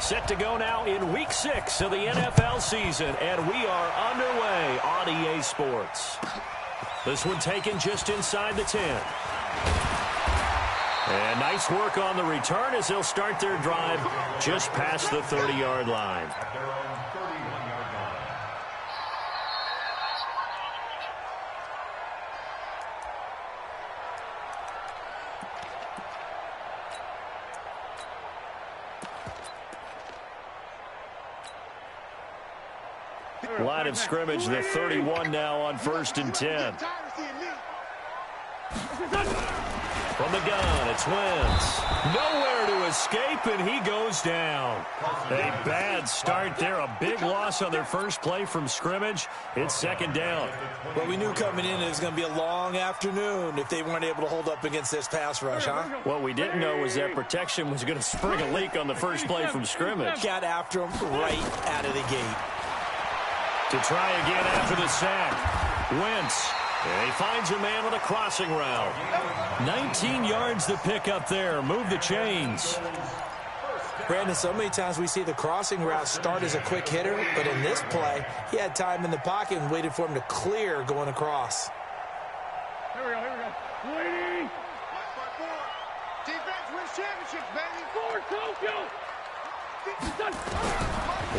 Set to go now in Week 6 of the NFL season, and we are underway on EA Sports. This one taken just inside the 10. And nice work on the return as they'll start their drive just past the 30-yard line. Line of scrimmage, the 31 now on 1st and 10. From the gun, it's Wentz. Nowhere to escape, and he goes down. A bad start there. A big loss on their first play from scrimmage. It's 2nd down. Well, we knew coming in it was going to be a long afternoon if they weren't able to hold up against this pass rush, huh? What we didn't know was that protection was going to spring a leak on the first play from scrimmage. Got after him right out of the gate. To try again after the sack. Wentz. And he finds a man with a crossing route. 19 yards to pick up there. Move the chains. Brandon, so many times we see the crossing route start as a quick hitter, but in this play, he had time in the pocket and waited for him to clear going across. Here we go. Waiting. Defense wins championships, baby. Forward, Tokyo.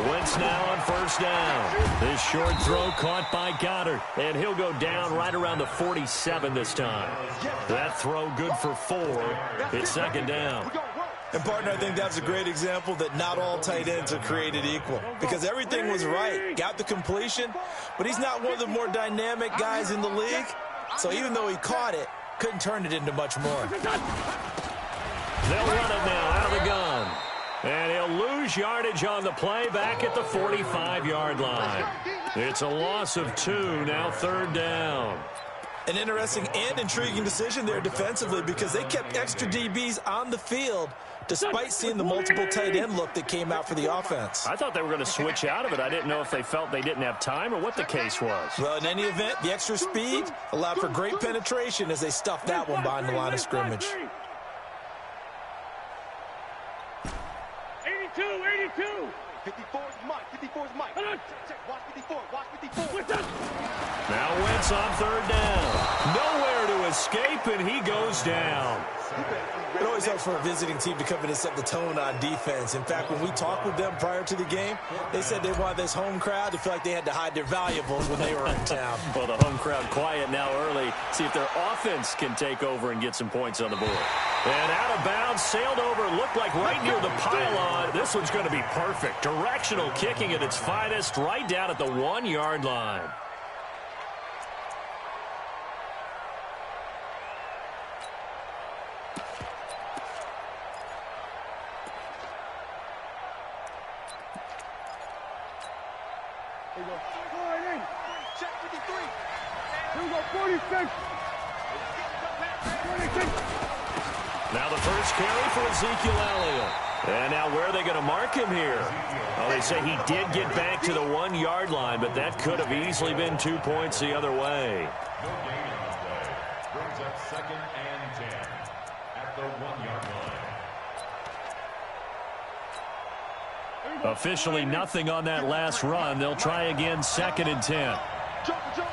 Wentz now on 1st down. This short throw caught by Goddard, and he'll go down right around the 47 this time. That throw good for 4. It's 2nd down. And, partner, I think that's a great example that not all tight ends are created equal because everything was right. Got the completion, but he's not one of the more dynamic guys in the league. So even though he caught it, couldn't turn it into much more. They'll run it now out of the gun. And he'll lose yardage on the play back at the 45-yard line. It's a loss of 2, now 3rd down. An interesting and intriguing decision there defensively because they kept extra DBs on the field despite seeing the multiple tight end look that came out for the offense. I thought they were going to switch out of it. I didn't know if they felt they didn't have time or what the case was. Well, in any event, the extra speed allowed for great penetration as they stuffed that one behind the line of scrimmage. 82. 54 is Mike. 54 is Mike. Watch 54. Watch 54. Now Wentz on 3rd down. Nowhere to escape, and he goes down. It always helps for a visiting team to come in and set the tone on defense. In fact, when we talked with them prior to the game, they said they wanted this home crowd to feel like they had to hide their valuables when they were in town. Well, the home crowd quiet now early. See if their offense can take over and get some points on the board. And out of bounds, sailed over, looked like right near the pylon. This one's going to be perfect. Directional kicking at its finest, right down at the 1-yard line. Here we go. Check 53. Here we go. 46. 46. Now the first carry for Ezekiel Elliott. And now where are they going to mark him here? Oh, they say he did get back to the 1-yard line, but that could have easily been 2 points the other way. Brings up 2nd and 10 at the 1-yard line. Officially nothing on that last run. They'll try again 2nd and 10. Jumper.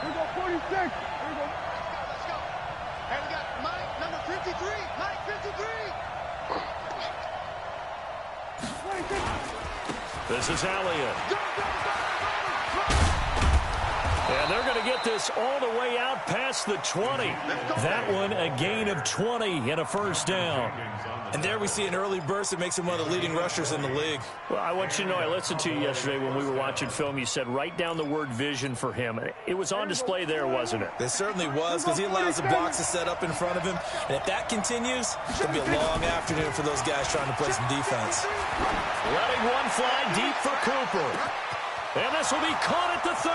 Here we go. 46. Here we go. Let's go. And we got Mike, number 53. Mike, 53. This is Elliott. And they're going to get this all the way out past the 20. That one a gain of 20 and a 1st down. And there we see an early burst that makes him one of the leading rushers in the league. Well, I want you to know, I listened to you yesterday when we were watching film. You said write down the word vision for him. It was on display there, wasn't it? It certainly was because he allows the blocks to set up in front of him. And if that continues, it'll be a long afternoon for those guys trying to play some defense. Letting one fly deep for Cooper. And this will be caught at the 30.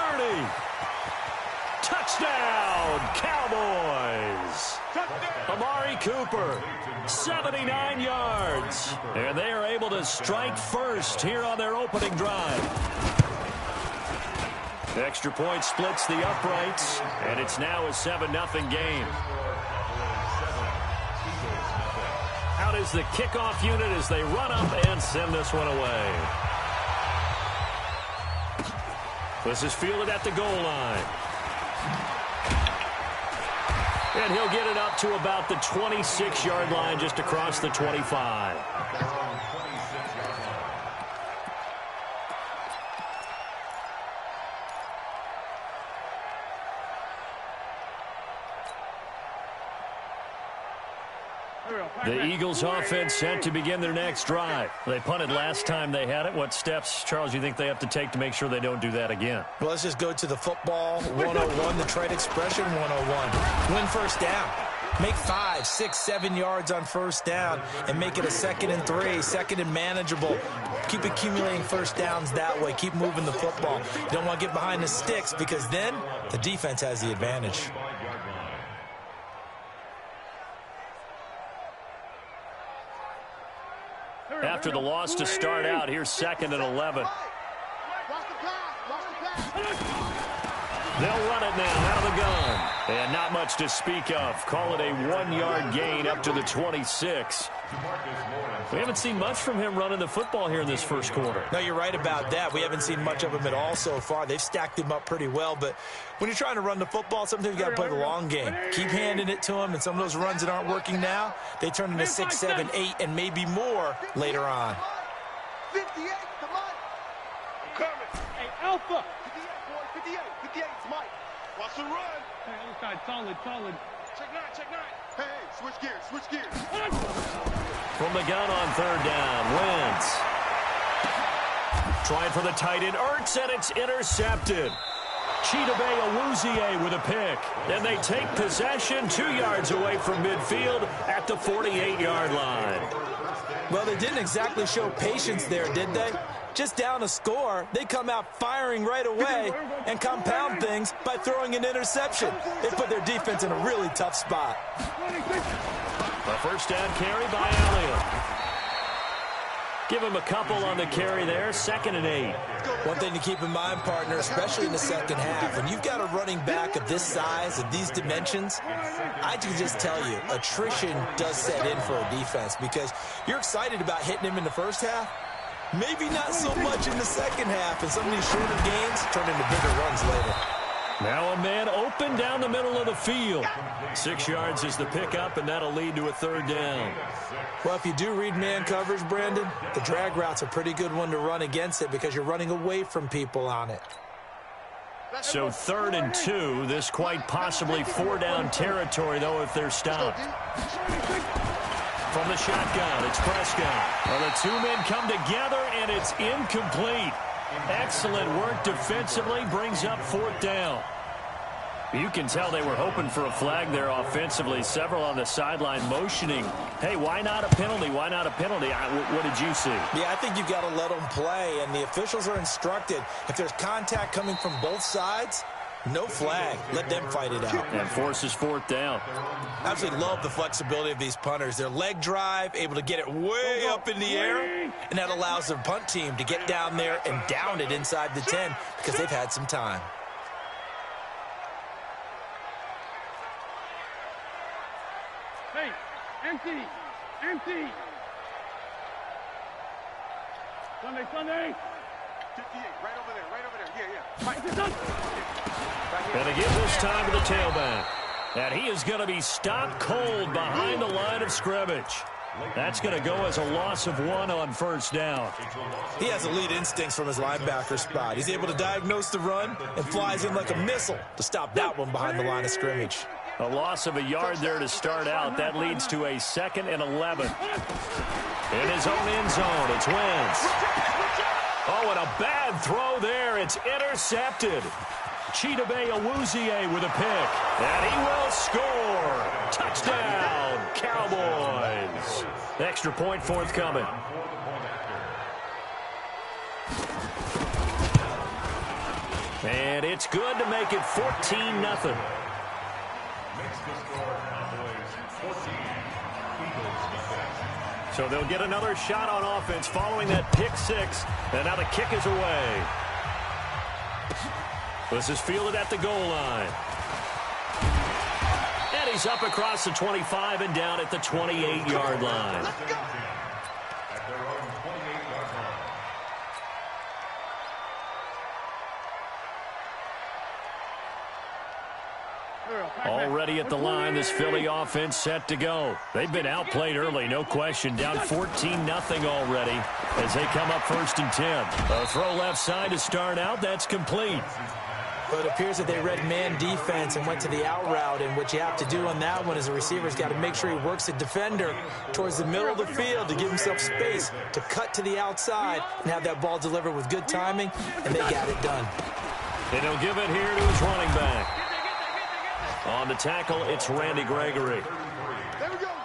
Touchdown, Cowboys. Amari Cooper, 79 yards. And they are able to strike first here on their opening drive. The extra point splits the uprights, and it's now a 7-0 game. is the kickoff unit as they run up and send this one away. This is fielded at the goal line. And he'll get it up to about the 26-yard line, just across the 25. The Eagles offense set to begin their next drive. They punted last time they had it. What steps, Charles, you think they have to take to make sure they don't do that again? Well, let's just go to the football 101, the trade expression 101. Win first down. Make 5, 6, 7 yards on first down and make it a 2nd and 3, 2nd and manageable. Keep accumulating first downs that way. Keep moving the football. You don't want to get behind the sticks because then the defense has the advantage. After the loss to start out, here's 2nd and 11. They'll run it now out of the gun. And not much to speak of. Call it a 1-yard gain up to the 26. We haven't seen much from him running the football here in this first quarter. No, you're right about that. We haven't seen much of him at all so far. They've stacked him up pretty well, but when you're trying to run the football, sometimes you got to play the long game. Keep handing it to him, and some of those runs that aren't working now, they turn into 6, 7, 8, and maybe more later on. 58, come on. I'm coming. Hey, Alpha. 58, boy, 58. 58, it's Mike. Watch the run. Hey, other side, solid. Check 9, check 9. Hey, switch gears. From the gun on 3rd down, Wentz. Trying for the tight end, Ertz, and it's intercepted. Chidobe Awuzie with a pick. And they take possession 2 yards away from midfield at the 48-yard line. Well, they didn't exactly show patience there, did they? Just down a score, they come out firing right away and compound things by throwing an interception. They put their defense in a really tough spot. A first down carry by Elliott. Give him a couple on the carry there, 2nd and 8. One thing to keep in mind, partner, especially in the second half, when you've got a running back of this size, of these dimensions, I can just tell you, attrition does set in for a defense because you're excited about hitting him in the first half. Maybe not so much in the second half, and some of these shorter gains turn into bigger runs later. Now a man open down the middle of the field. 6 yards is the pickup, and that'll lead to a 3rd down. Well, if you do read man coverage, Brandon, the drag route's a pretty good one to run against it because you're running away from people on it. So 3rd and 2, this quite possibly 4-down territory, though, if they're stopped. From the shotgun, it's Prescott. Well, the 2 men come together, and it's incomplete. Excellent work defensively, brings up 4th down. You can tell they were hoping for a flag there offensively. Several on the sideline motioning, hey, why not a penalty? Why not a penalty? What did you see? Yeah, I think you've got to let them play, and the officials are instructed. If there's contact coming from both sides, no flag. Let them fight it out. And forces 4th down. I absolutely love the flexibility of these punters. Their leg drive, able to get it way up in the air, and that allows their punt team to get down there and down it inside the 10 because they've had some time. Hey, empty. Sunday. 58, right over there. Yeah. Going to give this time to the tailback. And he is going to be stopped cold behind the line of scrimmage. That's going to go as a loss of 1 on 1st down. He has elite instincts from his linebacker spot. He's able to diagnose the run and flies in like a missile to stop that one behind the line of scrimmage. A loss of a yard there to start out. That leads to a 2nd and 11. In his own end zone, it's Wentz. Oh, and a bad throw there. It's intercepted. Chidobe Awuzie with a pick. And he will score. Touchdown, Cowboys. Extra point forthcoming. And it's good to make it 14-0. So they'll get another shot on offense following that pick 6. And now the kick is away. This is fielded at the goal line. And And he's up across the 25 and down at the 28-yard line. At their own 28-yard line. Already at the line, this Philly offense set to go. They've been outplayed early, no question. Down 14-0 already as they come up 1st and 10. A throw left side to start out. That's complete. But it appears that they read man defense and went to the out route. And what you have to do on that one is the receiver's got to make sure he works the defender towards the middle of the field to give himself space to cut to the outside and have that ball delivered with good timing, and they got it done. And he'll give it here to his running back. On the tackle, it's Randy Gregory.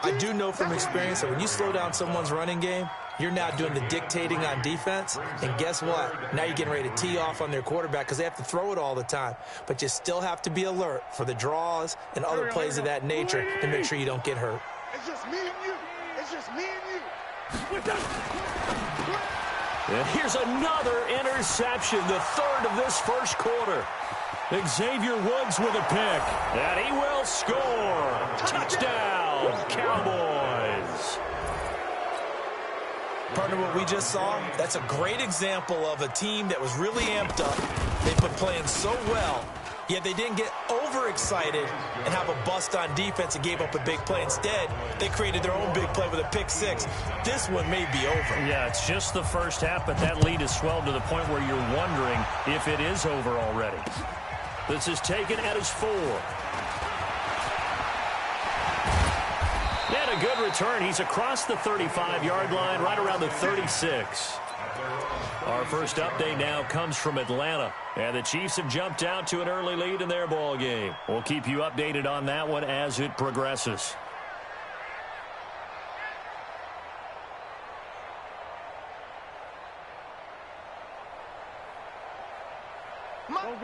I do know from experience that when you slow down someone's running game, you're now doing the dictating on defense. And guess what? Now you're getting ready to tee off on their quarterback because they have to throw it all the time. But you still have to be alert for the draws and other plays of that nature to make sure you don't get hurt. It's just me and you. It's just me and you. And here's another interception, the third of this first quarter. Xavier Woods with a pick, and he will score. Touchdown, Cowboys. Partner, what we just saw, that's a great example of a team that was really amped up. They've been playing so well, yet they didn't get overexcited and have a bust on defense and gave up a big play. Instead, they created their own big play with a pick six. This one may be over. Yeah, it's just the first half, but that lead has swelled to the point where you're wondering if it is over already. This is taken at his 4. And a good return. He's across the 35-yard line, right around the 36. Our first update now comes from Atlanta. And the Chiefs have jumped out to an early lead in their ball game. We'll keep you updated on that one as it progresses.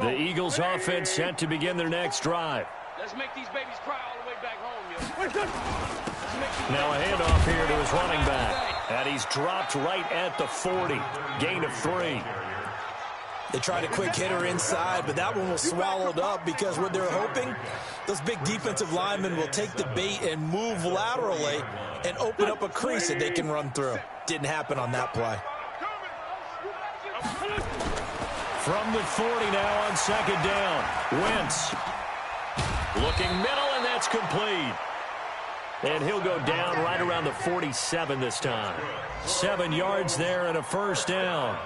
The Eagles offense set to begin their next drive. Let's make these babies cry all the way back home, yo. Now a handoff here to his running back. And he's dropped right at the 40. Gain of 3. They tried a quick hitter inside, but that one was swallowed up because what they're hoping, those big defensive linemen will take the bait and move laterally and open up a crease that they can run through. Didn't happen on that play. From the 40 now on 2nd down. Wentz looking middle, and that's complete. And he'll go down right around the 47 this time. 7 yards there and a first down.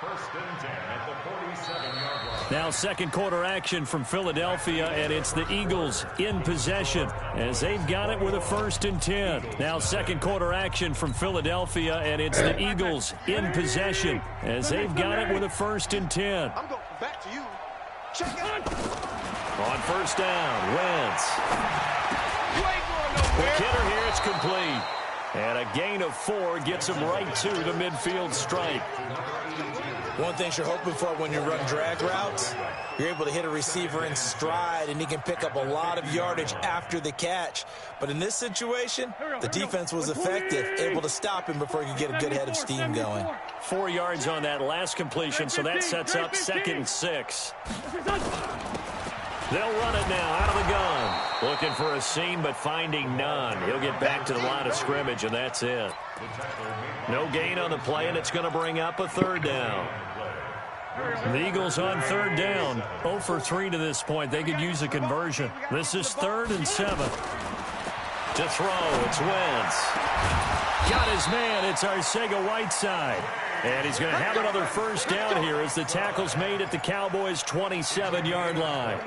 1st and 10 at the 47-yard line. Now second quarter action from Philadelphia, and it's the Eagles in possession as they've got it with a 1st and 10. Now second quarter action from Philadelphia, and it's the Eagles in possession as they've got it with a 1st and 10. I'm going back to you. Check it. On 1st down, Wentz. You ain't going nowhere. The hitter here, it's complete. And a gain of 4 gets him right to the midfield stripe. One thing you're hoping for when you run drag routes, you're able to hit a receiver in stride, and he can pick up a lot of yardage after the catch. But in this situation, the defense was effective, able to stop him before he could get a good head of steam going. 4 yards on that last completion, so that sets up 2nd and 6. They'll run it now out of the gun. Looking for a seam, but finding none. He'll get back to the line of scrimmage, and that's it. No gain on the play, and it's going to bring up a 3rd down. The Eagles on 3rd down. 0 for 3 to this point. They could use a conversion. This is 3rd and 7. To throw, it's Wentz. Got his man. It's Arcega-Whiteside. And he's going to have another first down here as the tackle's made at the Cowboys' 27-yard line.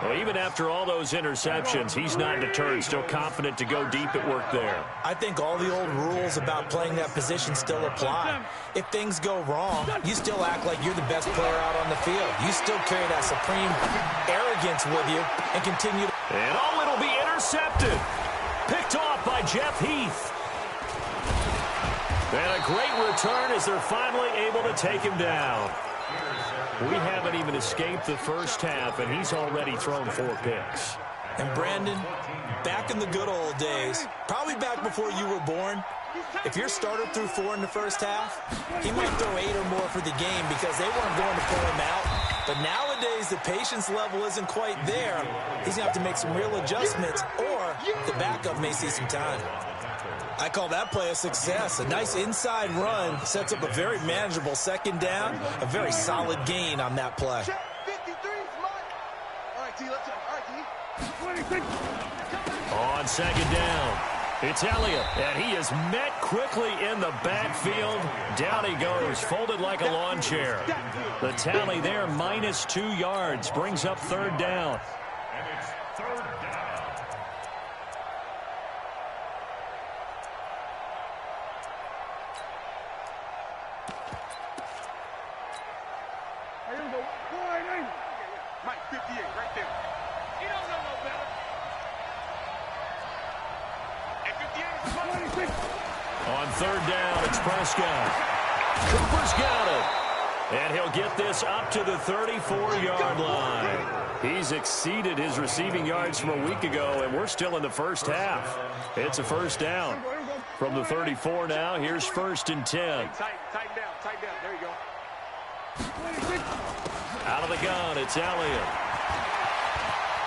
Well, even after all those interceptions, he's not deterred, still confident to go deep at work there. I think all the old rules about playing that position still apply. If things go wrong, you still act like you're the best player out on the field. You still carry that supreme arrogance with you and continue to... And it'll be intercepted. Picked off by Jeff Heath. And a great return as they're finally able to take him down. We haven't even escaped the first half, and he's already thrown 4 picks. And Brandon, back in the good old days, probably back before you were born, if your starter threw 4 in the first half, he might throw 8 or more for the game because they weren't going to pull him out. But nowadays, the patience level isn't quite there. He's going to have to make some real adjustments, or the backup may see some time. I call that play a success. A nice inside run sets up a very manageable second down, a very solid gain on that play. Check 53 is mine. All right, T, let's go. All right, T. On second down, it's Elliott, and he is met quickly in the backfield. Down he goes, folded like a lawn chair. The tally there, -2 yards, brings up third down. And it's third down. Mike, 58, right there. You don't know no better. And 58 is On third down, it's Prescott. Cooper's got it. And he'll get this up to the 34-yard line. He's exceeded his receiving yards from a week ago, and we're still in the first half. It's a first down. From the 34 now, here's first and 10. tighten down. There you go. Out of the gun, it's Elliott.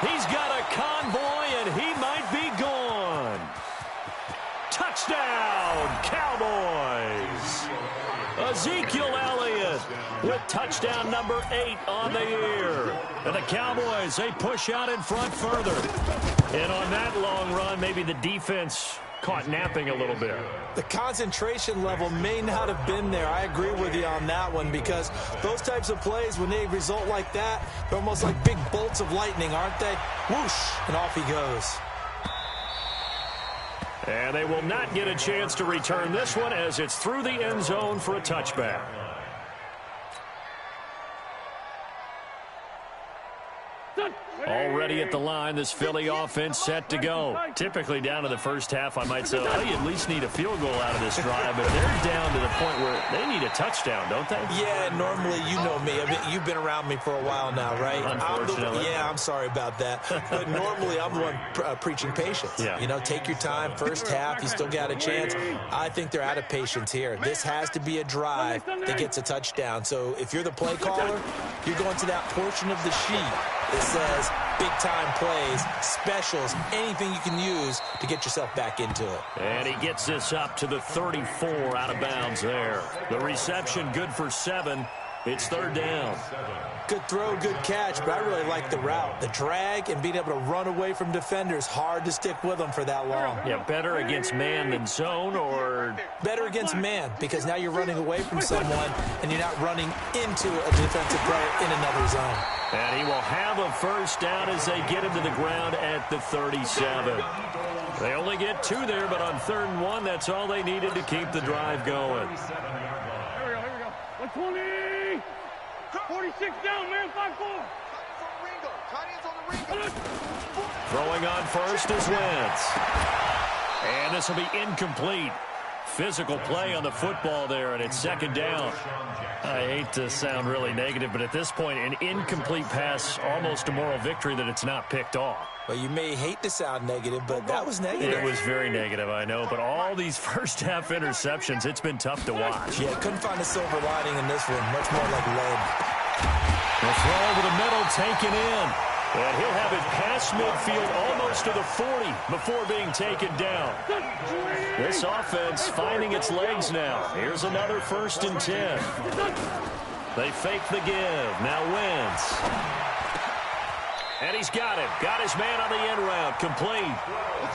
He's got a convoy, and he might be gone. Touchdown, Cowboys. Ezekiel Elliott with touchdown number 8 on the year. And the Cowboys, they push out in front further. And on that long run, maybe the defense caught napping a little bit. The concentration level may not have been there. I agree with you on that one, because those types of plays, when they result like that, they're almost like big bolts of lightning, aren't they? Whoosh, and off he goes. And they will not get a chance to return this one, as it's through the end zone for a touchback. Already at the line, this Philly offense set to go. Typically down to the first half, I might say, well, you at least need a field goal out of this drive, but they're down to the point where they need a touchdown, don't they? Yeah, normally, you know me. I mean, you've been around me for a while now, right? Unfortunately. I'm sorry about that. But normally, I'm the one preaching patience. Yeah. You know, take your time. First half, you still got a chance. I think they're out of patience here. This has to be a drive that gets a touchdown. So if you're the play caller, you're going to that portion of the sheet that says big-time plays, specials, anything you can use to get yourself back into it. And he gets this up to the 34, out of bounds there. The reception good for 7. It's third down. Good throw, good catch, but I really like the route. The drag and being able to run away from defenders, hard to stick with them for that long. Yeah, better against man than zone, or better against man, because now you're running away from someone and you're not running into a defensive player in another zone. And he will have a first down as they get him to the ground at the 37. They only get 2 there, but on 3rd and 1, that's all they needed to keep the drive going. Here we go. 120. 46 down, man. 5-4. Throwing on first is Wentz. And this will be incomplete. Physical play on the football there, and it's second down. I hate to sound really negative, but at this point, an incomplete pass, almost a moral victory that it's not picked off. Well, you may hate to sound negative, but that was negative. It was very negative, I know, but all these first-half interceptions, it's been tough to watch. Yeah, couldn't find a silver lining in this one, much more like lead. The throw over the middle, taken in. And he'll have it past midfield, almost to the 40, before being taken down. This offense finding its legs now. Here's another 1st and 10. They fake the give. Now Wentz. And he's got it. Got his man on the end route. Complete.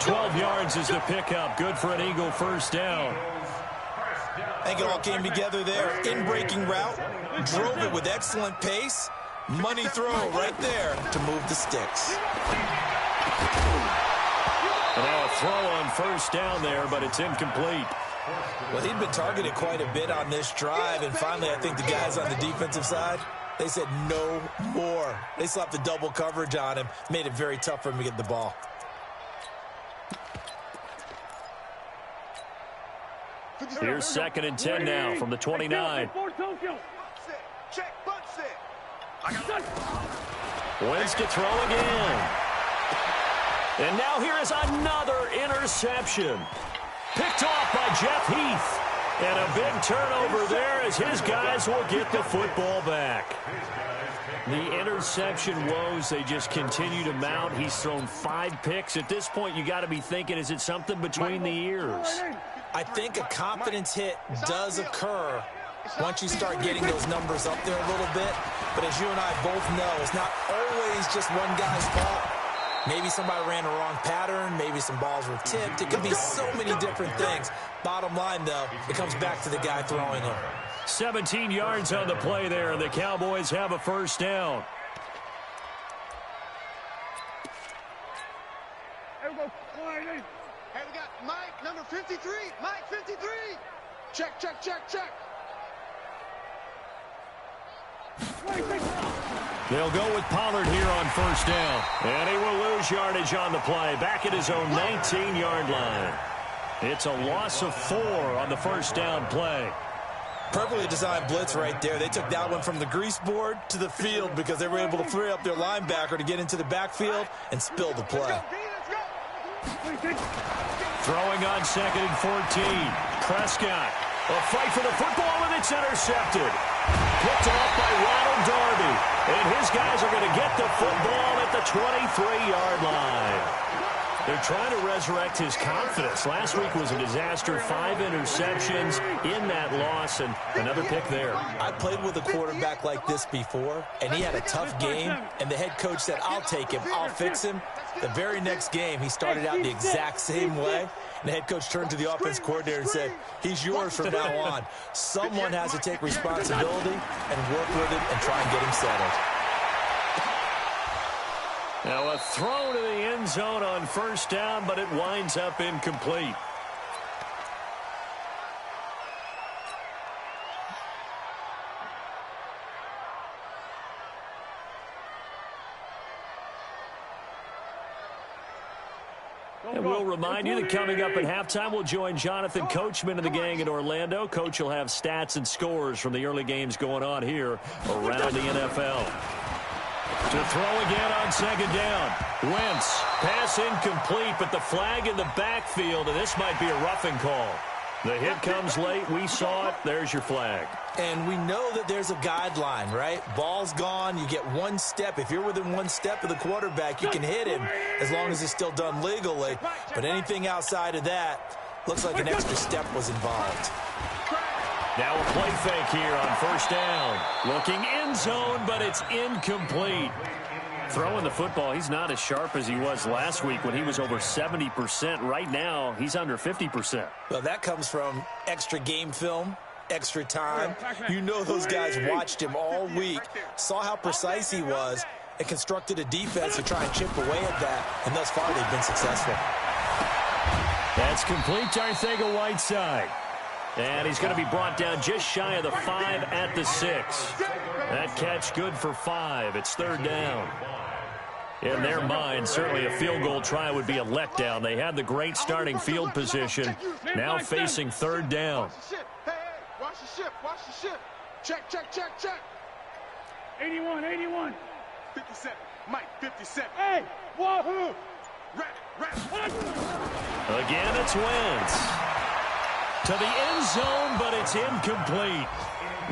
12 yards is the pickup. Good for an Eagle first down. I think it all came together there. In-breaking route. Drove it with excellent pace. Money throw right there to move the sticks. And now a throw on first down there, but it's incomplete. Well, he'd been targeted quite a bit on this drive, and finally I think the guys on the defensive side, they said no more. They slapped the double coverage on him, made it very tough for him to get the ball. Here's 2nd and 10 now from the 29. Wentz to throw again. And now here is another interception. Picked off by Jeff Heath. And a big turnover there as his guys will get the football back. The interception woes, they just continue to mount. He's thrown 5 picks. At this point, you got to be thinking, is it something between the ears? I think a confidence hit does occur once you start getting those numbers up there a little bit. But as you and I both know, it's not always just one guy's fault. Maybe somebody ran the wrong pattern. Maybe some balls were tipped. It could be so many different things. Bottom line, though, it comes back to the guy throwing them. 17 yards on the play there, and the Cowboys have a first down. Hey, we got Mike, number 53. Mike, 53. Check, check, check, check. They'll go with Pollard here on first down. And he will lose yardage on the play. Back at his own 19-yard line. It's a loss of 4 on the first down play. Perfectly designed blitz right there. They took that one from the grease board to the field because they were able to free up their linebacker to get into the backfield and spill the play. Throwing on 2nd and 14. Prescott. A fight for the football, and it's intercepted. Picked off by Ronald Darby. And his guys are going to get the football at the 23-yard line. They're trying to resurrect his confidence. Last week was a disaster. 5 interceptions in that loss, and another pick there. I played with a quarterback like this before, and he had a tough game, and the head coach said, I'll take him, I'll fix him. The very next game, he started out the exact same way, and the head coach turned to the offense coordinator and said, he's yours from now on. Someone has to take responsibility and work with him and try and get him settled. Now a throw to the end zone on first down, but it winds up incomplete. And we'll remind you that coming up at halftime, we'll join Jonathan Coachman and the gang in Orlando. Coach will have stats and scores from the early games going on here around the NFL. To throw again on 2nd down. Wentz, pass incomplete, but the flag in the backfield, and this might be a roughing call. The hit comes late. We saw it. There's your flag. And we know that there's a guideline, right? Ball's gone. You get 1 step. If you're within 1 step of the quarterback, you can hit him as long as it's still done legally. But anything outside of that, looks like an extra step was involved. Now a play fake here on first down. Looking end zone, but it's incomplete. Throwing the football, he's not as sharp as he was last week when he was over 70%. Right now, he's under 50%. Well, that comes from extra game film, extra time. You know those guys watched him all week, saw how precise he was, and constructed a defense to try and chip away at that. And thus far, they've been successful. That's complete to Arcega-Whiteside. And he's going to be brought down just shy of the 5 at the 6. That catch good for 5. It's 3rd down. In their mind, certainly a field goal try would be a letdown. They had the great starting field position. Now facing 3rd down. Hey, watch the ship, watch the ship. Check, check, check, check. 81, 81. 57, Mike, 57. Hey, wahoo! Again, it's Wentz. To the end zone, but it's incomplete.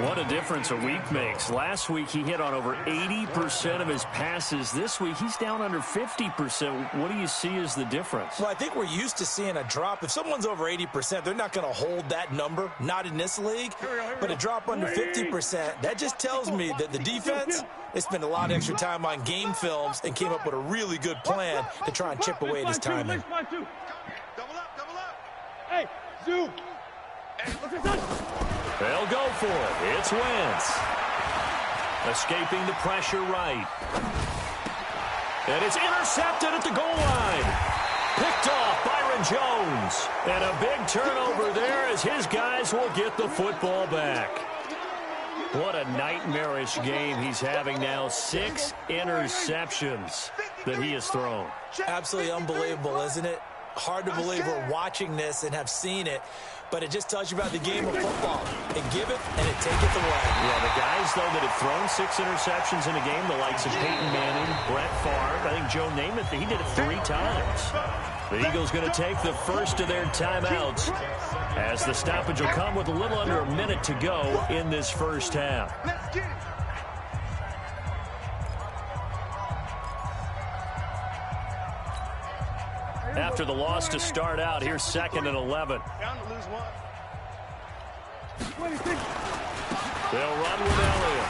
What a difference a week makes. Last week, he hit on over 80% of his passes. This week, he's down under 50%. What do you see as the difference? Well, I think we're used to seeing a drop. If someone's over 80%, they're not going to hold that number, not in this league. But a drop under 50%, that just tells me that the defense, they spent a lot of extra time on game films and came up with a really good plan to try and chip away at his timing. Double up, double up. Hey, Zoo. They'll go for it. It's Wentz. Escaping the pressure right. And it's intercepted at the goal line. Picked off Byron Jones. And a big turnover there as his guys will get the football back. What a nightmarish game he's having now. 6 interceptions that he has thrown. Absolutely unbelievable, isn't it? Hard to believe we're watching this and have seen it. But it just tells you about the game of football. They give it, and it taketh away. Yeah, the guys, though, that have thrown 6 interceptions in a game, the likes of Peyton Manning, Brett Favre, I think Joe Namath, he did it 3 times. The Eagles going to take the first of their timeouts as the stoppage will come with a little under a minute to go in this first half. after the loss to start out. Here's 2nd and 11. Down to lose one. They'll run with Elliott.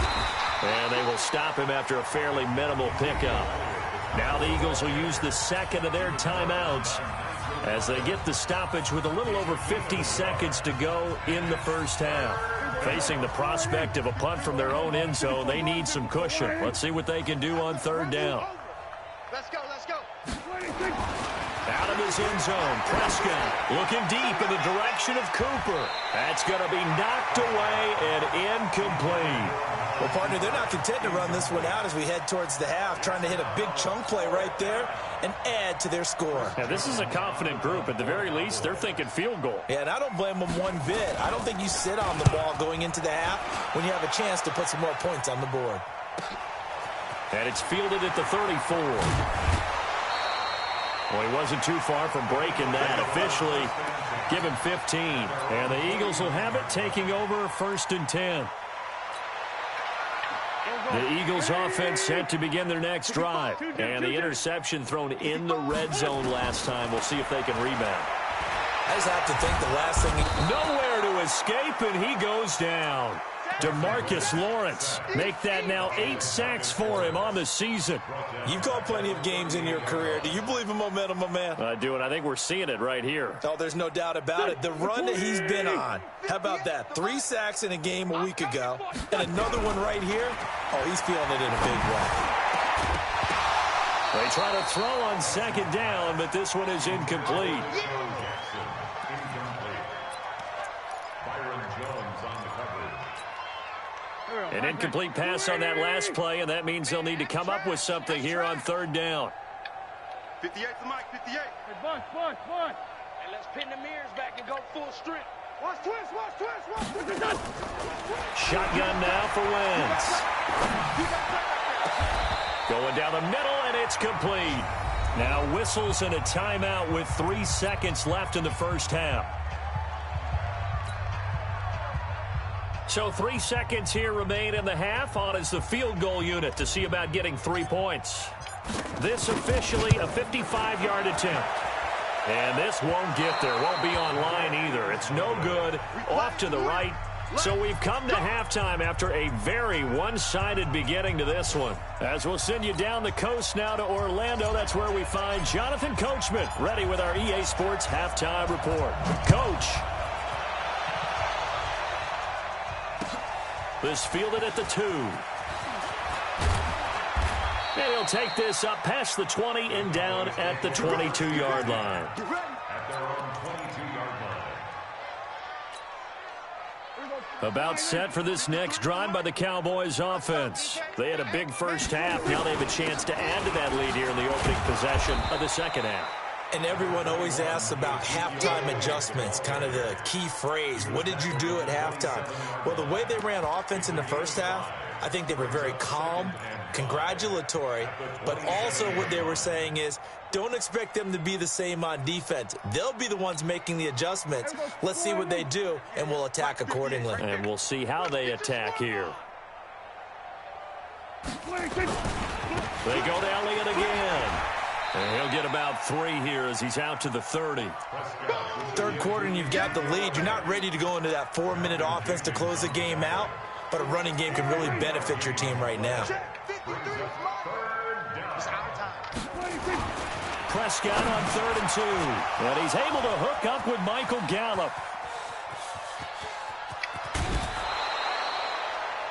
And they will stop him after a fairly minimal pickup. Now the Eagles will use the second of their timeouts as they get the stoppage with a little over 50 seconds to go in the first half. Facing the prospect of a punt from their own end zone, they need some cushion. Let's see what they can do on 3rd down. Let's go, let's go. Out of his end zone, Prescott looking deep in the direction of Cooper. That's going to be knocked away and incomplete. Well, partner, they're not content to run this one out as we head towards the half, trying to hit a big chunk play right there and add to their score. Yeah, this is a confident group. At the very least, they're thinking field goal. Yeah, and I don't blame them one bit. I don't think you sit on the ball going into the half when you have a chance to put some more points on the board. And it's fielded at the 34. Well, he wasn't too far from breaking that. Officially, give him 15. And the Eagles will have it, taking over 1st and 10. The Eagles offense set to begin their next drive. And the interception thrown in the red zone last time. We'll see if they can rebound. I just have to think the last thing... Nowhere to escape, and he goes down. DeMarcus Lawrence, make that now 8 sacks for him on the season. You've called plenty of games in your career. Do you believe in momentum, my man? I do, and I think we're seeing it right here. Oh, there's no doubt about it. The run that he's been on. How about that? 3 sacks in a game a week ago, and another one right here. Oh, he's feeling it in a big way. They try to throw on 2nd down, but this one is incomplete. An incomplete pass on that last play, and that means they'll need to come up with something here on 3rd down. 58 to Mike, 58. Hey, bunch. And let's pin the mirrors back and go full strength. Watch twist. Shotgun now for Wentz. Going down the middle, and it's complete. Now whistles and a timeout with 3 seconds left in the first half. So 3 seconds here remain in the half. On is the field goal unit to see about getting 3 points. This officially a 55-yard attempt. And this won't get there. Won't be on line either. It's no good. Off to the right. So we've come to halftime after a very one-sided beginning to this one. As we'll send you down the coast now to Orlando, that's where we find Jonathan Coachman ready with our EA Sports halftime report. Coach. This fielded at the 2. And he'll take this up past the 20 and down at the 22-yard line. At their own 22-yard line. About set for this next drive by the Cowboys offense. They had a big first half. Now they have a chance to add to that lead here in the opening possession of the second half. And everyone always asks about halftime adjustments, kind of the key phrase. What did you do at halftime? Well, the way they ran offense in the first half, I think they were very calm, congratulatory, but also what they were saying is don't expect them to be the same on defense. They'll be the ones making the adjustments. Let's see what they do, and we'll attack accordingly. And we'll see how they attack here. They go to Elliott again. And he'll get about 3 here as he's out to the 30. Third quarter and you've got the lead. You're not ready to go into that 4-minute offense to close the game out, but a running game can really benefit your team right now. Prescott on 3rd and 2. And he's able to hook up with Michael Gallup.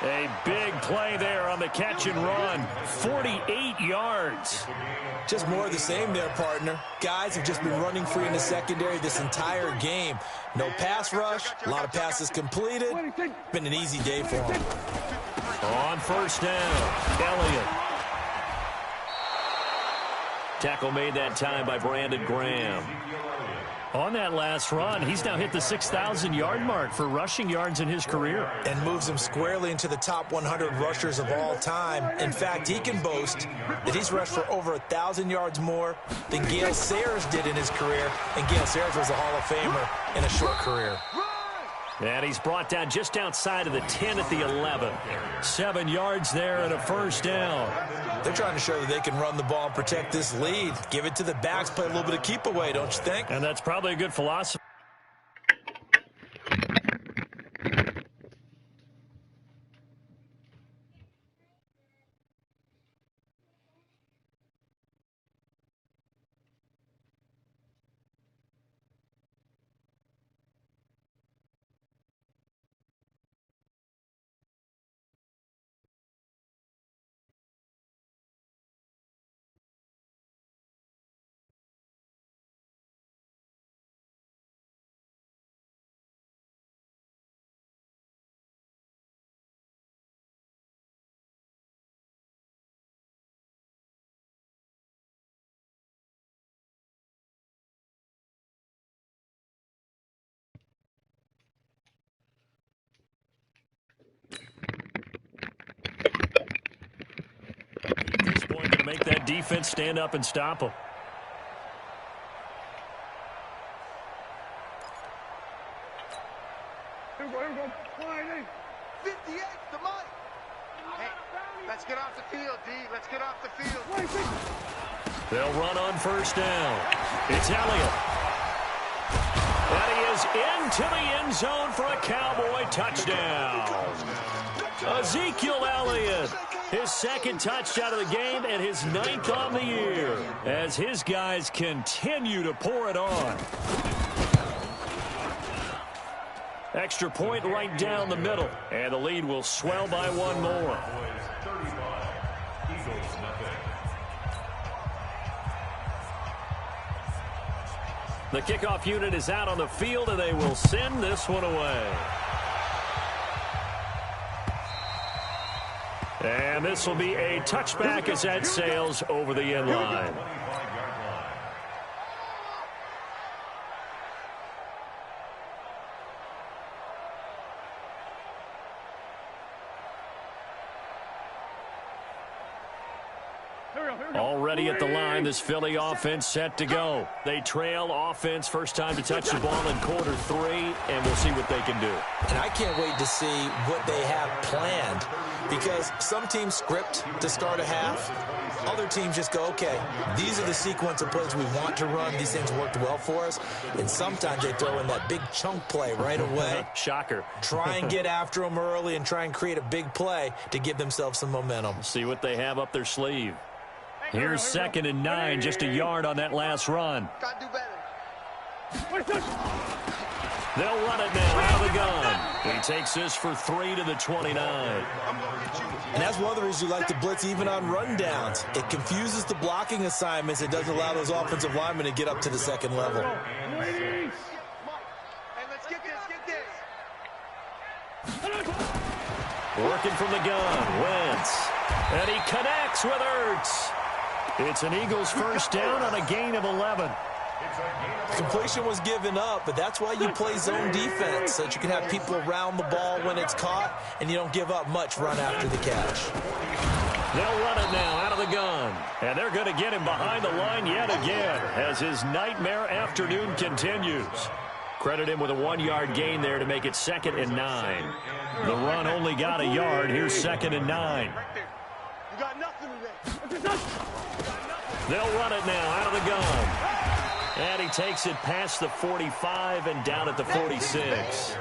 A big play there on the catch and run. 48 yards. Just more of the same there, partner. Guys have just been running free in the secondary this entire game. No pass rush, a lot of passes completed. Been an easy day for them. On 1st down, Elliott. Tackle made that time by Brandon Graham. On that last run, he's now hit the 6,000-yard mark for rushing yards in his career. And moves him squarely into the top 100 rushers of all time. In fact, he can boast that he's rushed for over 1,000 yards more than Gale Sayers did in his career. And Gale Sayers was a Hall of Famer in a short career. And he's brought down just outside of the 10 at the 11. 7 yards there and a first down. They're trying to show that they can run the ball and protect this lead. Give it to the backs, play a little bit of keep away, don't you think? And that's probably a good philosophy. Make that defense stand up and stop them. Here we go. 58 to Mike. Hey, let's get off the field, D. Let's get off the field. They'll run on first down. It's Elliott. And he is into the end zone for a Cowboy touchdown. Ezekiel Elliott. His second touchdown of the game and his 9th on the year as his guys continue to pour it on. Extra point right down the middle, and the lead will swell by one more. The kickoff unit is out on the field, and they will send this one away. And this will be a touchback as that sails over the end line. Already at the line, this Philly offense set to go. They trail offense, first time to touch the ball in quarter 3, and we'll see what they can do. And I can't wait to see what they have planned, because some teams script to start a half. Other teams just go, okay, these are the sequence of plays we want to run. These things worked well for us. And sometimes they throw in that big chunk play right away. Shocker. Try and get after them early and try and create a big play to give themselves some momentum. See what they have up their sleeve. Here's 2nd and 9, just a yard on that last run. Gotta do better. They'll run it now out of the gun. He takes this for 3 to the 29. And that's one of the reasons you like to blitz even on rundowns. It confuses the blocking assignments. It doesn't allow those offensive linemen to get up to the second level. Hey, let's get this. Working from the gun, Wentz. And he connects with Ertz. It's an Eagles first down on a gain of 11. Completion was given up, but that's why you play zone defense, so that you can have people around the ball when it's caught, and you don't give up much run after the catch. They'll run it now out of the gun. And they're going to get him behind the line yet again as his nightmare afternoon continues. Credit him with a 1-yard gain there to make it 2nd and 9. The run only got a yard. Here's 2nd and 9. You got nothing today. They'll run it now out of the gun. And he takes it past the 45 and down at the 46.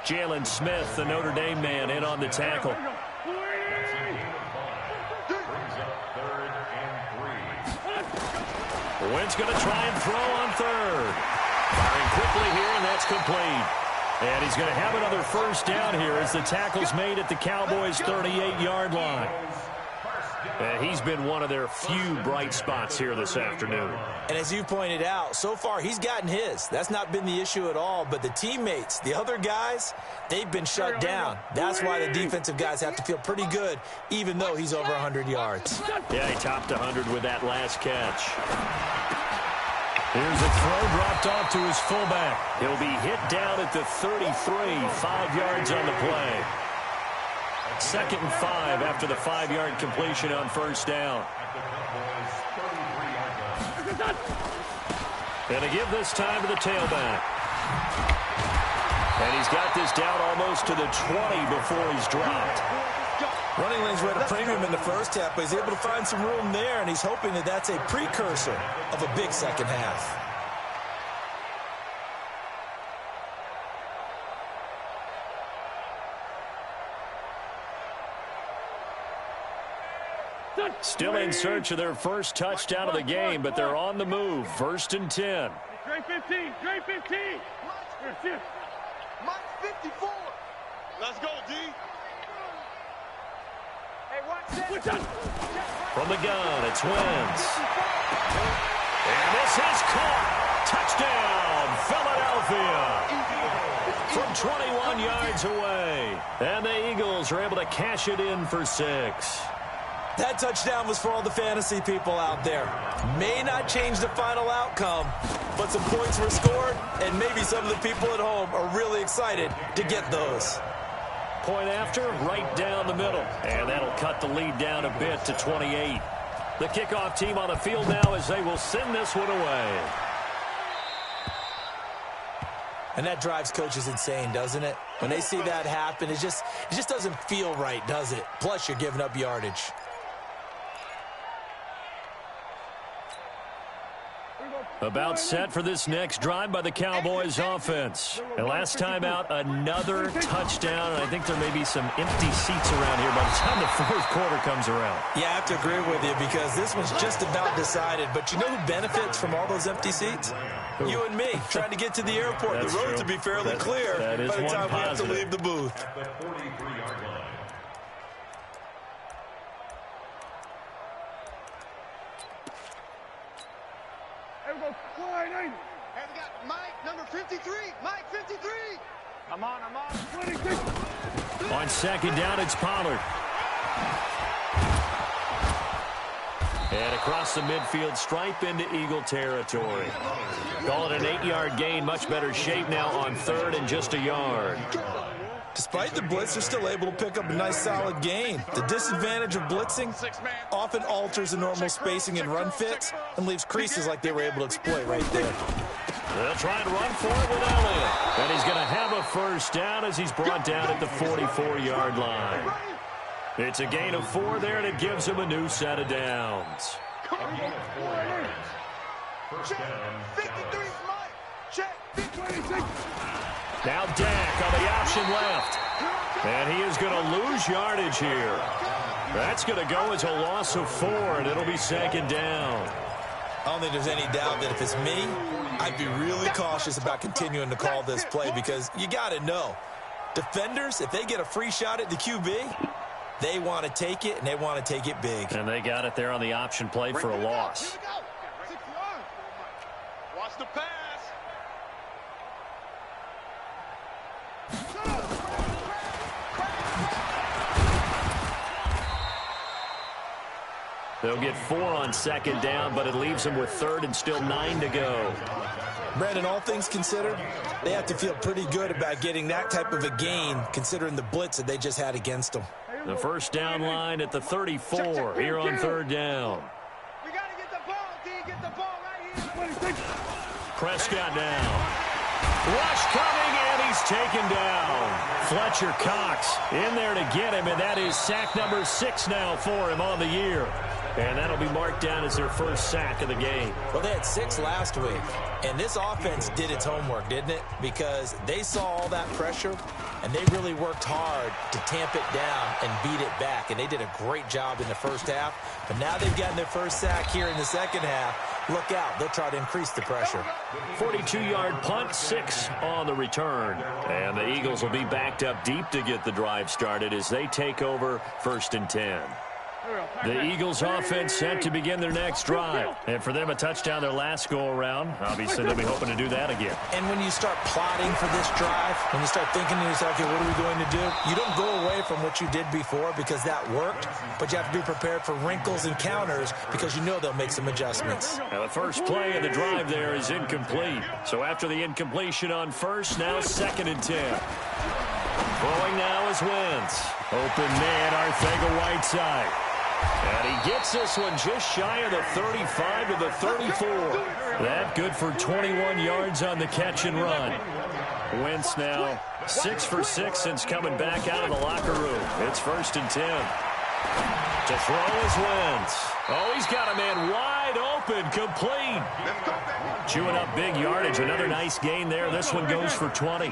Jalen Smith, the Notre Dame man, in on the tackle. Wentz going to try and throw on 3rd. Firing quickly here, and that's complete. And he's going to have another first down here as the tackle's made at the Cowboys' 38-yard line. And he's been one of their few bright spots here this afternoon. And as you pointed out, so far he's gotten his. That's not been the issue at all. But the teammates, the other guys, they've been shut down. That's why the defensive guys have to feel pretty good, even though he's over 100 yards. Yeah, he topped 100 with that last catch. Here's a throw dropped off to his fullback. He'll be hit down at the 33, 5 yards on the play. 2nd and 5 after the 5-yard completion on first down. And to give this time to the tailback. And he's got this down almost to the 20 before he's dropped. Running lanes were at a premium in the first half, but he's able to find some room there, and he's hoping that that's a precursor of a big second half. Still in search of their first touchdown of the game, but they're on the move. 1st and 10. Dre 15. Dre 15. Mike 54. Let's go, D. Hey, watch that. From the gun, it's Wentz. And this is caught. Touchdown, Philadelphia. From 21 yards away. And the Eagles are able to cash it in for 6. That touchdown was for all the fantasy people out there. May not change the final outcome, but some points were scored, and maybe some of the people at home are really excited to get those. Point after, right down the middle. And that'll cut the lead down a bit to 28. The kickoff team on the field now as they will send this one away. And that drives coaches insane, doesn't it? When they see that happen, it just doesn't feel right, does it? Plus, you're giving up yardage. About set for this next drive by the Cowboys offense. And last time out, another touchdown. And I think there may be some empty seats around here by the time the fourth quarter comes around. Yeah, I have to agree with you because this one's just about decided. But you know who benefits from all those empty seats? You and me, trying to get to the airport. That's the roads true. will be fairly clear by the time we have to leave the booth. The 43-yard line. Hey, we got Mike, number 53. Mike, 53. I'm on. 26. On second down, it's Pollard. And across the midfield stripe into Eagle territory. Call it an 8-yard gain. Much better shape now on 3rd and just a yard. Despite the blitz, they're still able to pick up a nice solid gain. The disadvantage of blitzing often alters the normal spacing and run fits and leaves creases like they were able to exploit right there. They'll try and run for it with Elliott. And he's going to have a first down as he's brought down at the 44-yard line. It's a gain of 4 there, and it gives him a new set of downs. First down. 53 Mike. Check. 26. Now Dak on the option left. And he is going to lose yardage here. That's going to go as a loss of 4, and it'll be second down. I don't think there's any doubt that if it's me, I'd be really cautious about continuing to call this play because you got to know, defenders, if they get a free shot at the QB, they want to take it, and they want to take it big. And they got it there on the option play for a loss. Watch the pass. They'll get 4 on second down, but it leaves them with 3rd and still 9 to go. Brandon, all things considered, they have to feel pretty good about getting that type of a gain considering the blitz that they just had against them. The first down line at the 34 here on 3rd down. We got to get the ball, D. Get the ball right here. Prescott down. Rush coming, and he's taken down. Fletcher Cox in there to get him, and that is sack number 6 now for him on the year. And that'll be marked down as their first sack of the game. Well, they had 6 last week, and this offense did its homework, didn't it? Because they saw all that pressure, and they really worked hard to tamp it down and beat it back. And they did a great job in the first half. But now they've gotten their first sack here in the second half. Look out. They'll try to increase the pressure. 42-yard punt, 6 on the return. And the Eagles will be backed up deep to get the drive started as they take over 1st and 10. The Eagles offense set to begin their next drive. And for them, a touchdown their last go-around. Obviously, they'll be hoping to do that again. And when you start plotting for this drive, when you start thinking to yourself, okay, what are we going to do? You don't go away from what you did before because that worked, but you have to be prepared for wrinkles and counters because you know they'll make some adjustments. Now, the first play of the drive there is incomplete. So after the incompletion on first, now 2nd and 10. Throwing now is Wentz. Open man, Arcega-Whiteside. And he gets this one just shy of the 35 to the 34. That good for 21 yards on the catch and run. Wentz now 6 for 6 since coming back out of the locker room. It's 1st and 10. To throw is Wentz. Oh, he's got a man wide open, complete. Chewing up big yardage. Another nice gain there. This one goes for 20.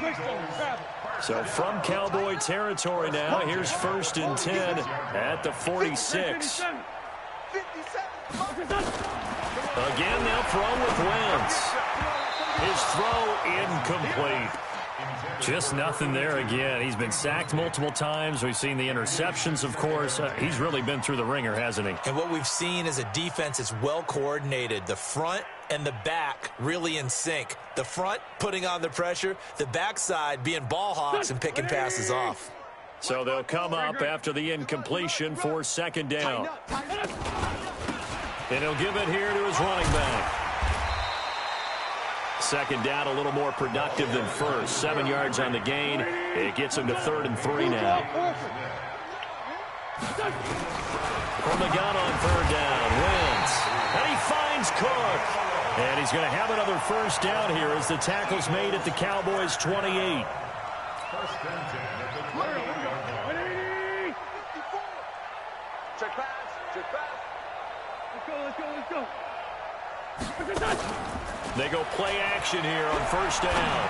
So from Cowboy territory now, here's 1st and 10 at the 46. Again, they'll throw with Wentz. His throw incomplete. Just nothing there again. He's been sacked multiple times. We've seen the interceptions, of course. He's really been through the ringer, hasn't he? And what we've seen is a defense that's well coordinated. The front and the back really in sync. The front putting on the pressure, the backside being ball hawks and picking passes off. So they'll come up after the incompletion for 2nd down. And he'll give it here to his running back. 2nd down, a little more productive than first. 7 yards on the gain. It gets him to 3rd and 3 now. From the gun on 3rd down, Wentz. And he finds Cook. And he's going to have another 1st down here as the tackle's made at the Cowboys' 28. Check pass. Check pass. Let's go. They go play action here on 1st down.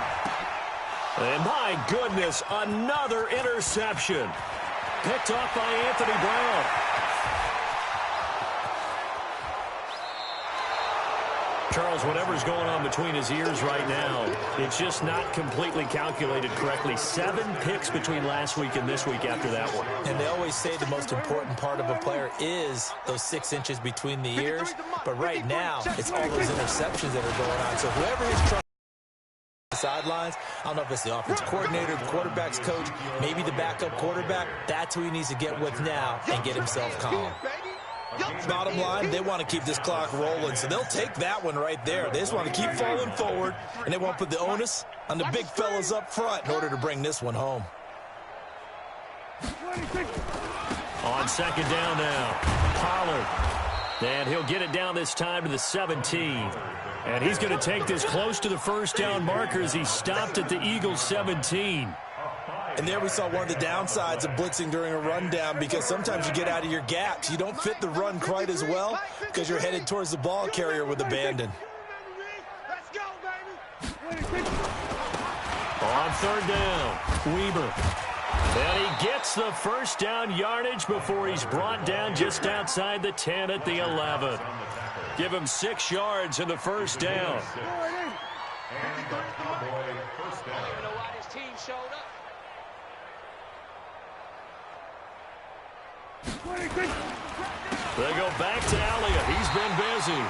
And my goodness, another interception. Picked off by Anthony Brown. Charles, whatever's going on between his ears right now, it's just not completely calculated correctly. 7 picks between last week and this week after that one. And they always say the most important part of a player is those 6 inches between the ears. But right now, it's all those interceptions that are going on. So whoever is trying the sidelines, I don't know if it's the offensive coordinator, the quarterback's coach, maybe the backup quarterback, that's who he needs to get with now and get himself calm. Bottom line, they want to keep this clock rolling, so they'll take that one right there. They just want to keep falling forward, and they won't put the onus on the big fellas up front in order to bring this one home. On 2nd down now, Pollard. And he'll get it down this time to the 17. And he's going to take this close to the 1st down marker as he stopped at the Eagles' 17. And there we saw one of the downsides of blitzing during a rundown, because sometimes you get out of your gaps. You don't fit the run quite as well because you're headed towards the ball carrier with abandon. Let's go, baby. On 3rd down, Weber. And he gets the 1st down yardage before he's brought down just outside the 10 at the 11. Give him 6 yards in the 1st down. They go back to Elliott. He's been busy.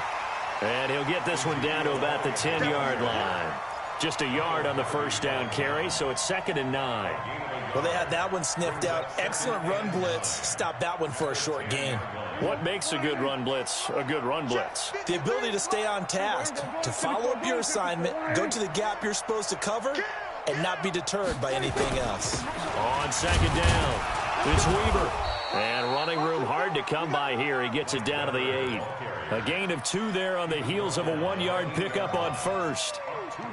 And he'll get this one down to about the 10-yard line. Just a yard on the 1st down carry, so it's 2nd and 9. Well, they had that one sniffed out. Excellent run blitz. Stopped that one for a short gain. What makes a good run blitz a good run blitz? The ability to stay on task, to follow up your assignment, go to the gap you're supposed to cover, and not be deterred by anything else. On 2nd down, it's Weber. And running room hard to come by here. He gets it down to the 8. A gain of 2 there on the heels of a 1-yard pickup on 1st.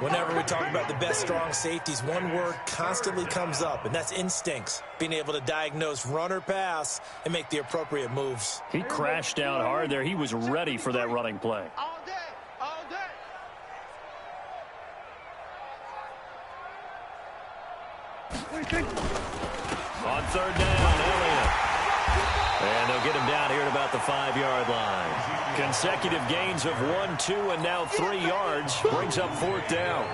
Whenever we talk about the best strong safeties, one word constantly comes up, and that's instincts. Being able to diagnose run or pass and make the appropriate moves. He crashed down hard there. He was ready for that running play. All day. All day. On 3rd down, Elliott. And they'll get him down here at about the 5-yard line. Consecutive gains of 1, 2, and now 3 yards brings up 4th down.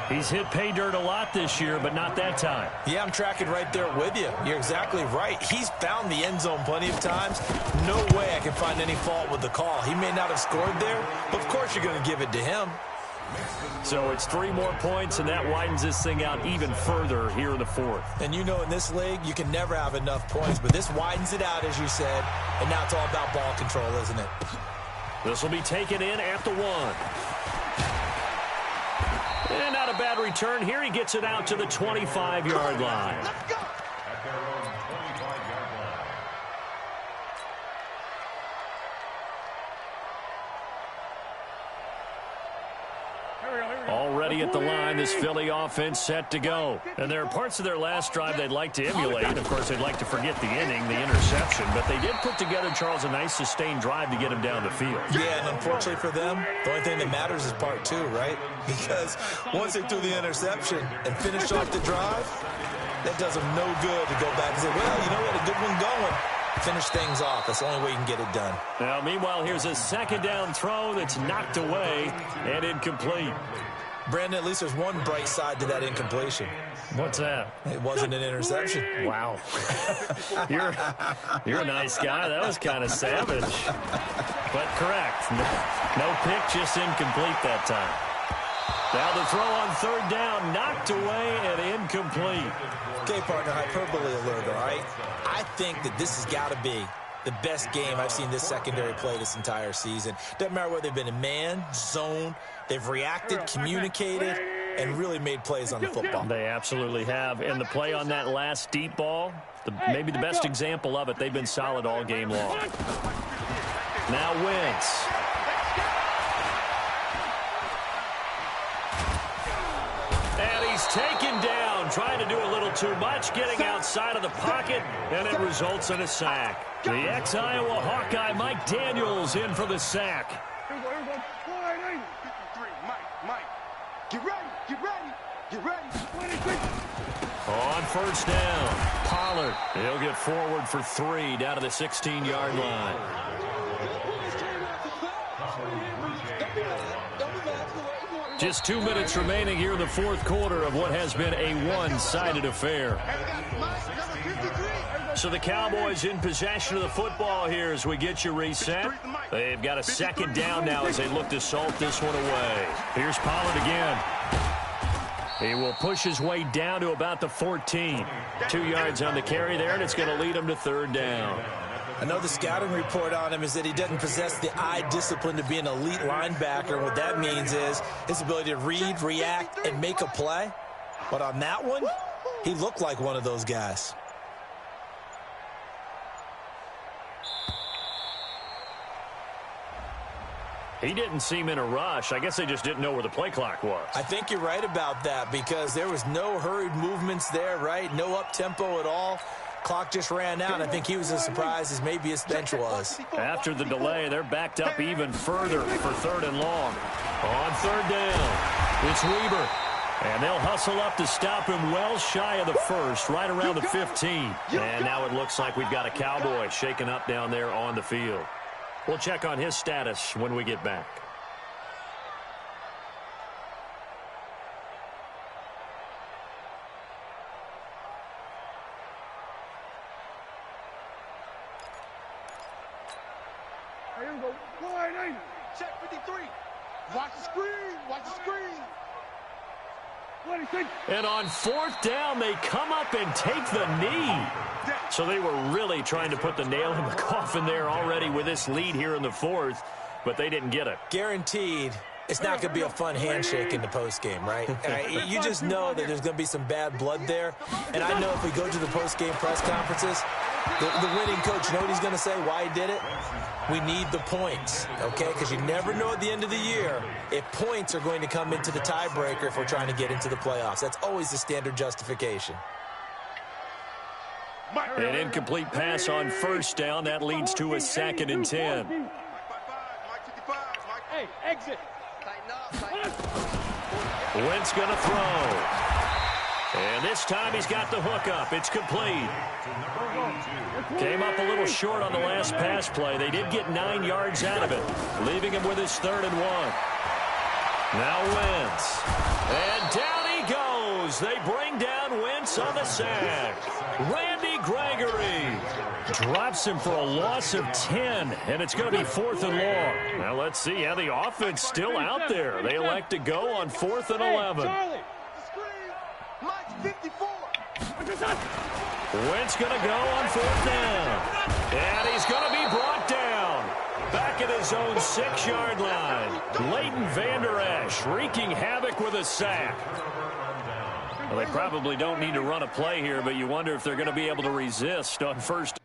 He's hit pay dirt a lot this year, but not that time. Yeah, I'm tracking right there with you. You're exactly right. He's found the end zone plenty of times. No way I can find any fault with the call. He may not have scored there, but of course you're going to give it to him. So it's 3 more points, and that widens this thing out even further here in the 4th. And you know in this league, you can never have enough points, but this widens it out, as you said, and now it's all about ball control, isn't it? This will be taken in at the 1. And not a bad return here. He gets it out to the 25-yard line. ready at the line. This Philly offense set to go. And there are parts of their last drive they'd like to emulate. Of course, they'd like to forget the inning, the interception. But they did put together, Charles, a nice sustained drive to get him down the field. Yeah, and unfortunately for them, the only thing that matters is part two, right? Because once they threw the interception and finished off the drive, that does them no good to go back and say, well, you know, we had a good one going. Finish things off. That's the only way you can get it done. Now, meanwhile, here's a second down throw that's knocked away and incomplete. Brandon, at least there's one bright side to that incompletion. What's that? It wasn't an interception. Wow. You're a nice guy. That was kind of savage. But correct. No pick, just incomplete that time. Now the throw on third down, knocked away and incomplete. Okay, partner, hyperbole alert, all right? I think that this has got to be the best game I've seen this secondary play this entire season. Doesn't matter whether they've been in man, zone, they've reacted, communicated, and really made plays on the football. They absolutely have. And the play on that last deep ball, maybe the best example of it, they've been solid all game long. Now Wentz. And he's taken down, trying to do a little too much, getting outside of the pocket, and it results in a sack. The ex-Iowa Hawkeye, Mike Daniels, in for the sack. Here we go. 53, Mike. Get ready. 26. On first down, Pollard. He'll get forward for 3 down to the 16-yard line. Just 2 minutes remaining here in the fourth quarter of what has been a one-sided affair. So the Cowboys in possession of the football here as we get you reset. They've got a second down now as they look to salt this one away. Here's Pollard again. He will push his way down to about the 14. 2 yards on the carry there, and it's going to lead him to third down. I know the scouting report on him is that he doesn't possess the eye discipline to be an elite linebacker. What that means is his ability to read, react, and make a play. But on that one, he looked like one of those guys. He didn't seem in a rush. I guess they just didn't know where the play clock was. I think you're right about that because there was no hurried movements there, right? No up-tempo at all. Clock just ran out. I think he was as surprised as maybe his bench was. After the delay, they're backed up even further for third and long. On third down, it's Weber. And they'll hustle up to stop him well shy of the first, right around the 15. And now it looks like we've got a Cowboy shaken up down there on the field. We'll check on his status when we get back. Here we go. Wide 80. Check 53. Watch the screen. 26. And on fourth down, they come up and take the knee. So they were really trying to put the nail in the coffin there already with this lead here in the fourth, but they didn't get it. Guaranteed it's not going to be a fun handshake in the postgame, right? You just know that there's going to be some bad blood there. And I know if we go to the postgame press conferences, the winning coach, you know what he's going to say, why he did it? We need the points, okay? Because you never know at the end of the year if points are going to come into the tiebreaker if we're trying to get into the playoffs. That's always the standard justification. An incomplete pass on first down. That leads to a 2nd and 10. Hey, exit. Wentz going to throw. And this time he's got the hook up. It's complete. Came up a little short on the last pass play. They did get 9 yards out of it, leaving him with his 3rd and 1. Now Wentz. And down he goes. They bring down Wentz on the sack. Randy Gregory drops him for a loss of 10, and it's going to be 4th and long. Now let's see how the offense still out there. They elect to go on 4th and 11. Charlie. Mike's 54. Wentz going to go on 4th down. And he's going to be brought down. Back at his own 6-yard line. Leighton Vander Esch wreaking havoc with a sack. Well, they probably don't need to run a play here, but you wonder if they're going to be able to resist on first.